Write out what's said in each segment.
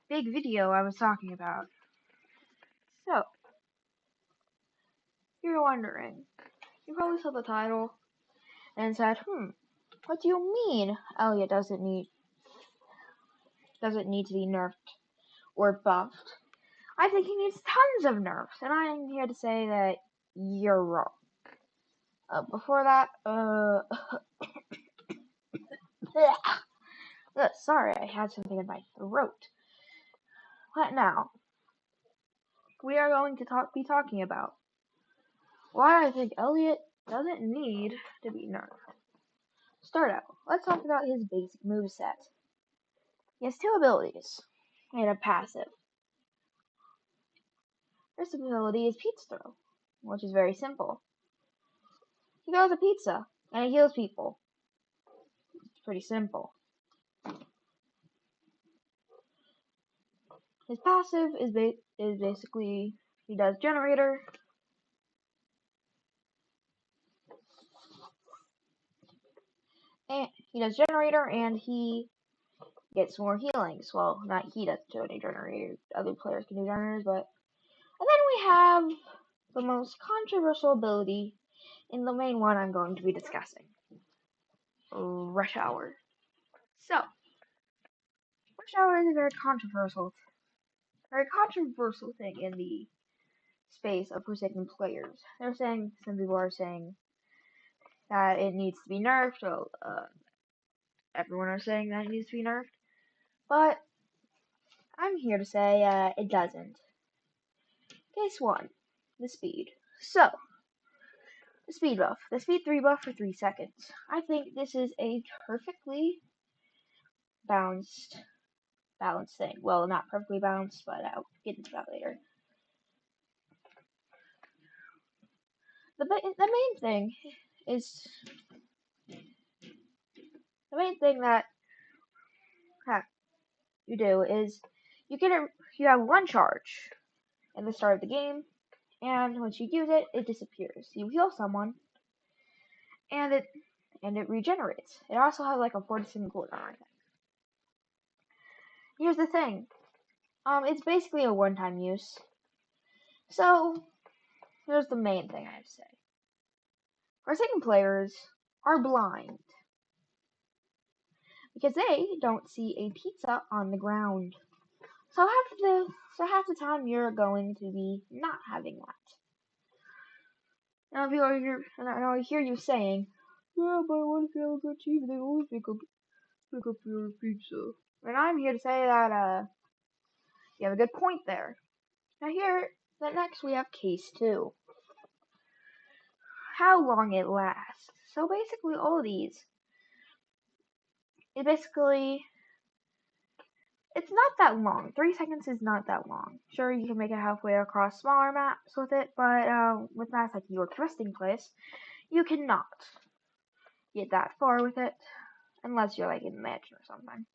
big video I was talking about. So, you're wondering, you probably saw the title and said, what do you mean Elliot doesn't need to be nerfed or buffed? I think he needs tons of nerfs, and I'm here to say that you're wrong. Before that, sorry, I had something in my throat. But now, we are going to be talking about why I think Elliot doesn't need to be nerfed. Start out, let's talk about his basic moveset. He has two abilities and a passive. First ability is Pizza Throw, which is very simple. He throws a pizza and he heals people. It's pretty simple. His passive is basically he does generator. And he gets more healings. Well, not he doesn't do any generators. Other players can do generators, but and then we have the most controversial ability in the main one I'm going to be discussing. Rush Hour. So, Rush Hour is a very controversial thing in the space of Forsaken players. Some people are saying that it needs to be nerfed. Well, everyone are saying that it needs to be nerfed, but I'm here to say it doesn't. Case 1, the speed. So, the speed buff. The speed 3 buff for 3 seconds. I think this is a perfectly balanced thing. Well, not perfectly balanced, but I'll get into that later. The main thing that you do is you have one charge at the start of the game, and once you use it, it disappears. You heal someone, and it regenerates. It also has like a 40-second cooldown, I think. Here's the thing. It's basically a one-time use. So, here's the main thing I have to say. Forsaken players are blind because they don't see a pizza on the ground. So half the time you're going to be not having that. Now, I hear you saying, "Yeah, but what if you have a good team? They always pick up your pizza." And I'm here to say that you have a good point there. Now next we have case 2. How long it lasts. So basically all of these, it's not that long. 3 seconds is not that long. Sure, you can make it halfway across smaller maps with it, but with maps like York Resting Place, you cannot get that far with it, unless you're like in the mansion or something.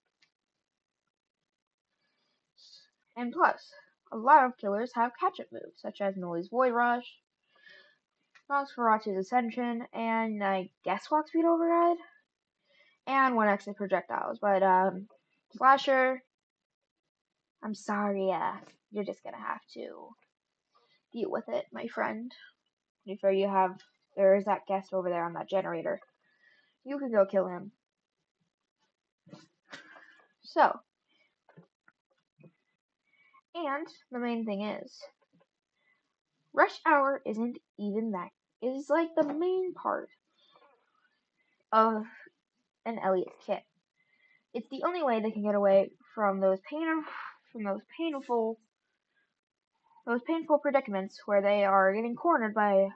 And plus, a lot of killers have catch-up moves, such as Noli's Void Rush, Nosferatu's Ascension, and I guess Walk Speed Override, and 1x projectiles. But Slasher, I'm sorry, you're just gonna have to deal with it, my friend. Before there is that guest over there on that generator. You can go kill him. So, and the main thing is, Rush Hour isn't even that. It is like the main part of an Elliot kit. It's the only way they can get away from those painful predicaments where they are getting cornered by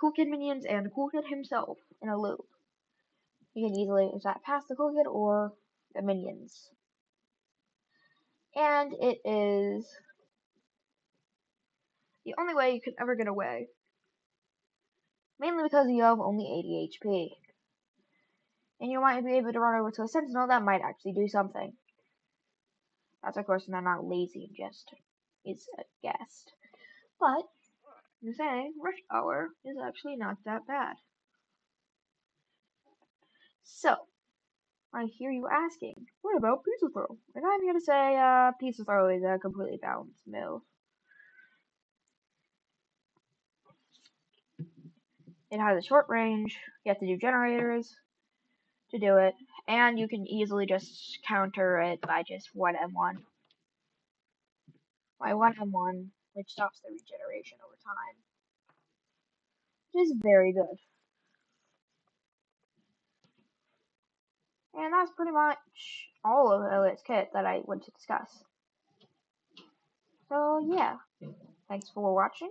Cool Kid minions and Cool Kid himself in a loop. You can easily zap past the Cool Kid or the minions. And it is the only way you can ever get away. Mainly because you have only 80 HP. And you might be able to run over to a sentinel that might actually do something. That's of course not lazy and just is a guest. But I'm saying Rush Hour is actually not that bad. So I hear you asking, what about pizza throw? And I'm gonna say, pizza throw is a completely balanced move. It has a short range, you have to do generators to do it, and you can easily just counter it by just 1M1. By 1M1, which stops the regeneration over time, which is very good. And that's pretty much all of Elliot's kit that I want to discuss. So yeah, thanks for watching.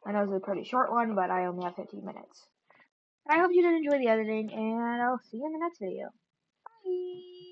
I know it's a pretty short one, but I only have 15 minutes. I hope you did enjoy the editing, and I'll see you in the next video. Bye!